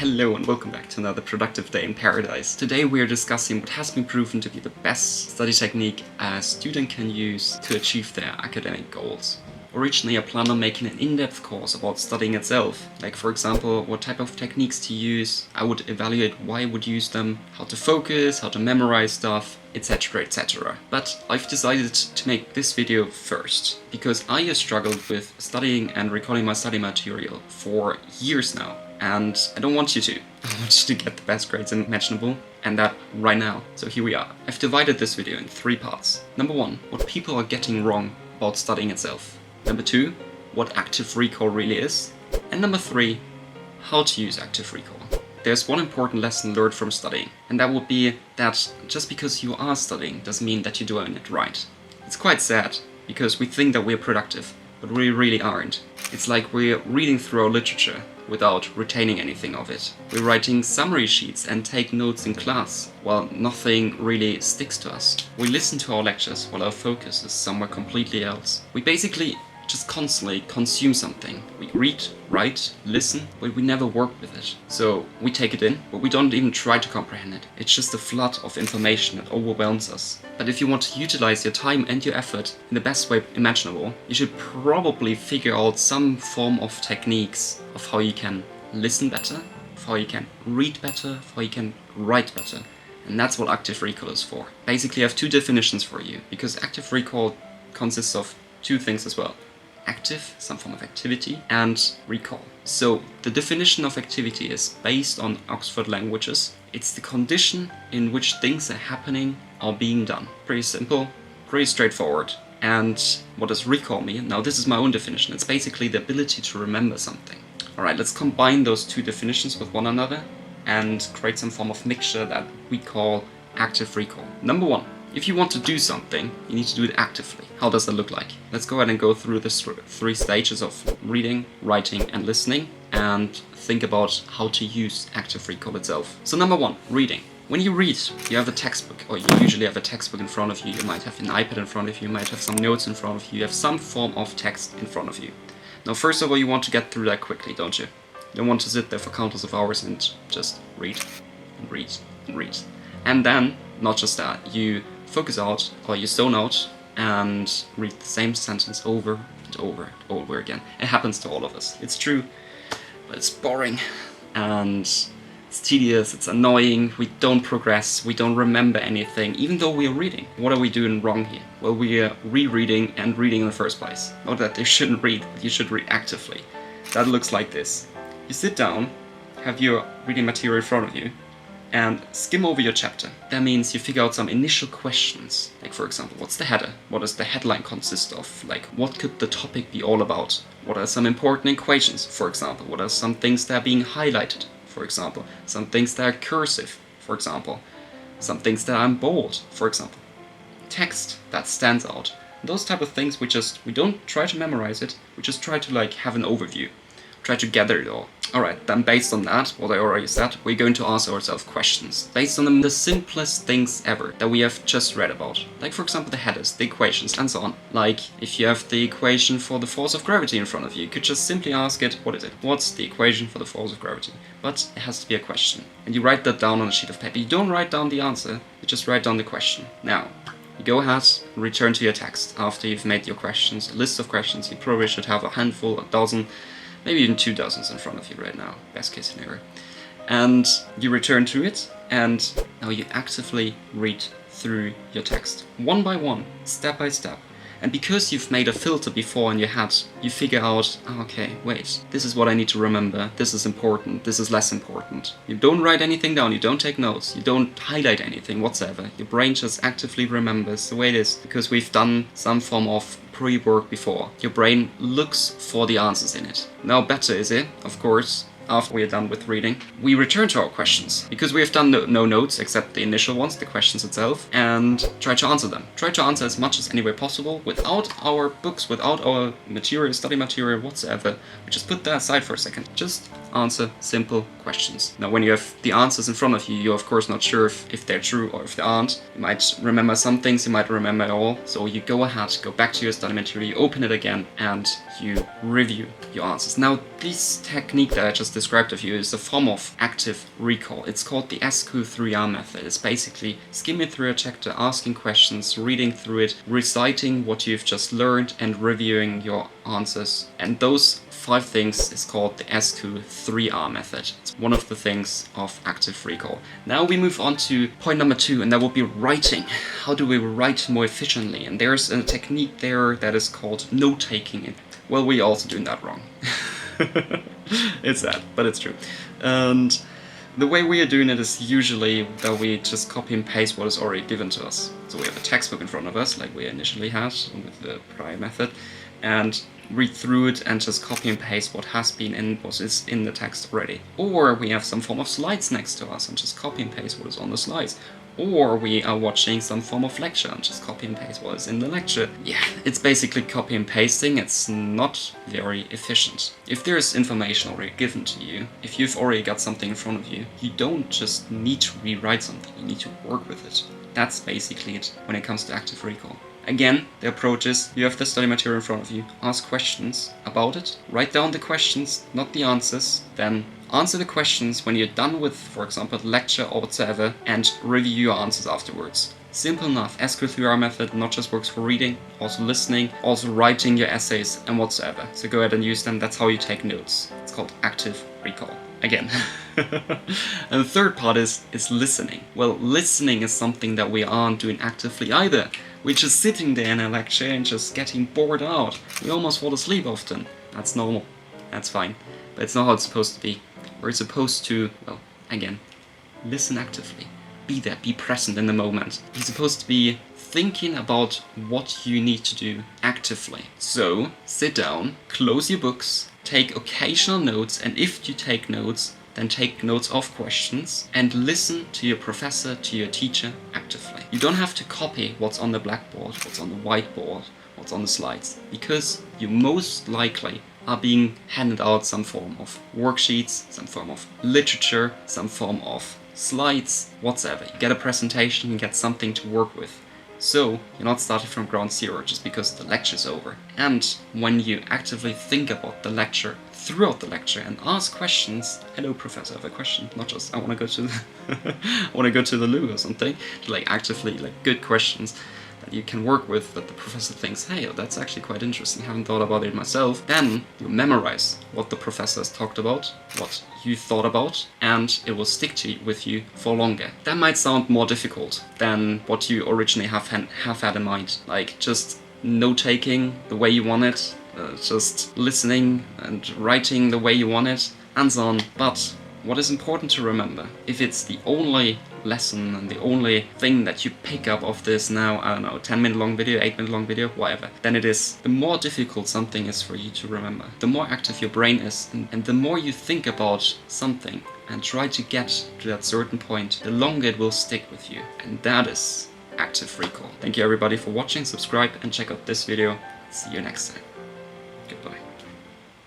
Hello and welcome back to another productive day in paradise. Today we are discussing what has been proven to be the best study technique a student can use to achieve their academic goals. Originally I planned on making an in-depth course about studying itself, like for example what type of techniques to use, I would evaluate why I would use them, how to focus, how to memorize stuff, etc, etc. But I've decided to make this video first, because I have struggled with studying and recalling my study material for years now. And I don't want you to. I want you to get the best grades imaginable, and that right now. So here we are. I've divided this video in 3 parts. Number 1, what people are getting wrong about studying itself. Number 2, what active recall really is. And number 3, how to use active recall. There's one important lesson learned from studying, and that would be that just because you are studying doesn't mean that you're doing it right. It's quite sad, because we think that we're productive, but we really aren't. It's like we're reading through our literature without retaining anything of it. We're writing summary sheets and take notes in class, while nothing really sticks to us. We listen to our lectures while our focus is somewhere completely else. We basically just constantly consume something. We read, write, listen, but we never work with it. So we take it in, but we don't even try to comprehend it. It's just a flood of information that overwhelms us. But if you want to utilize your time and your effort in the best way imaginable, you should probably figure out some form of techniques of how you can listen better, of how you can read better, of how you can write better. And that's what active recall is for. Basically I have 2 definitions for you, because active recall consists of 2 things as well. Active, some form of activity, and recall. So the definition of activity is based on Oxford Languages. It's the condition in which things are happening or being done. Pretty simple, pretty straightforward. And what does recall mean? Now this is my own definition. It's basically the ability to remember something. Alright, let's combine those 2 definitions with one another and create some form of mixture that we call active recall. Number 1. If you want to do something, you need to do it actively. How does that look like? Let's go ahead and go through the 3 stages of reading, writing, and listening, and think about how to use active recall itself. So number 1, reading. When you read, you have a textbook, or you usually have a textbook in front of you. You might have an iPad in front of you, you might have some notes in front of you, you have some form of text in front of you. Now first of all, you want to get through that quickly, don't you? You don't want to sit there for countless of hours and just read, and read, and read. And then, not just that, you focus out, or you zone out, and read the same sentence over and over and over again. It happens to all of us. It's true, but it's boring, and it's tedious, it's annoying, we don't progress, we don't remember anything, even though we are reading. What are we doing wrong here? Well, we are rereading and reading in the first place. Not that you shouldn't read, but you should read actively. That looks like this. You sit down, have your reading material in front of you, and skim over your chapter. That means you figure out some initial questions. Like for example, what's the header? What does the headline consist of? Like what could the topic be all about? What are some important equations, for example? What are some things that are being highlighted, for example? Some things that are cursive, for example. Some things that are in bold, for example. Text that stands out. Those type of things we don't try to memorize it, we just try to have an overview. Try to gather it all. Alright, then based on that, what I already said, we're going to ask ourselves questions. Based on the simplest things ever that we have just read about. Like for example the headers, the equations, and so on. Like, if you have the equation for the force of gravity in front of you, you could just simply ask it, what is it? What's the equation for the force of gravity? But it has to be a question. And you write that down on a sheet of paper. You don't write down the answer, you just write down the question. Now, you go ahead and return to your text after you've made your questions, a list of questions. You probably should have a handful, a dozen, maybe even 2 dozens in front of you right now, best case scenario. And you return to it, and now you actively read through your text, one by one, step by step. And because you've made a filter before in your head, you figure out, okay, wait, this is what I need to remember, this is important, this is less important. You don't write anything down, you don't take notes, you don't highlight anything whatsoever. Your brain just actively remembers the way it is, because we've done some form of pre-work before. Your brain looks for the answers in it. Now better is it, of course, after we are done with reading, we return to our questions, because we have done no notes except the initial ones, the questions itself, and try to answer them. Try to answer as much as any way possible without our books, without our material, study material whatsoever. We just put that aside for a second. Just answer simple questions. Now when you have the answers in front of you, you're of course not sure if they're true or if they aren't. You might remember some things, you might remember it all. So you go ahead, go back to your study material, you open it again, and you review your answers. Now this technique that I just just described to you is a form of active recall. It's called the SQ3R method. It's basically skimming through a chapter, asking questions, reading through it, reciting what you've just learned, and reviewing your answers. And those 5 things is called the SQ3R method. It's one of the things of active recall. Now we move on to point number 2, and that will be writing. How do we write more efficiently? And there's a technique there that is called note-taking. Well, we're also doing that wrong. It's sad, but it's true. And the way we are doing it is usually that we just copy and paste what is already given to us. So we have a textbook in front of us, like we initially had with the prior method, and read through it and just copy and paste what has been in what is in the text already. Or we have some form of slides next to us and just copy and paste what is on the slides. Or we are watching some form of lecture and just copy and paste what is in the lecture. Yeah, it's basically copy and pasting. It's not very efficient. If there is information already given to you, if you've already got something in front of you, you don't just need to rewrite something, you need to work with it. That's basically it when it comes to active recall. Again, the approach is you have the study material in front of you, ask questions about it, write down the questions, not the answers, then answer the questions when you're done with, for example, the lecture or whatsoever, and review your answers afterwards. Simple enough. SQ3R method not just works for reading, also listening, also writing your essays and whatsoever. So go ahead and use them. That's how you take notes. It's called active recall. Again. And the third part is listening. Well, listening is something that we aren't doing actively either. We're just sitting there in a lecture and just getting bored out. We almost fall asleep often. That's normal. That's fine. But it's not how it's supposed to be. We're supposed to, well, again, listen actively. Be there, be present in the moment. You're supposed to be thinking about what you need to do actively. So, sit down, close your books, take occasional notes, and if you take notes, then take notes of questions and listen to your professor, to your teacher actively. You don't have to copy what's on the blackboard, what's on the whiteboard, what's on the slides, because you most likely are being handed out some form of worksheets, some form of literature, some form of slides, whatsoever. You get a presentation, you get something to work with. So you're not starting from ground zero just because the lecture's over. And when you actively think about the lecture throughout the lecture and ask questions, hello professor, I have a question, not just I want to go to the I want to go to the loo or something, like actively like good questions that you can work with, that the professor thinks, hey, that's actually quite interesting, I haven't thought about it myself. Then you memorize what the professor has talked about, what you thought about, and it will stick with you for longer. That might sound more difficult than what you originally have had in mind, like just note-taking the way you want it, just listening and writing the way you want it, and so on. But what is important to remember, if it's the only lesson and the only thing that you pick up of this now, I don't know, 10-minute long video, 8-minute long video, whatever, then it is, the more difficult something is for you to remember, the more active your brain is, and the more you think about something and try to get to that certain point, the longer it will stick with you. And that is active recall. Thank you everybody for watching, subscribe and check out this video. See you next time. Goodbye.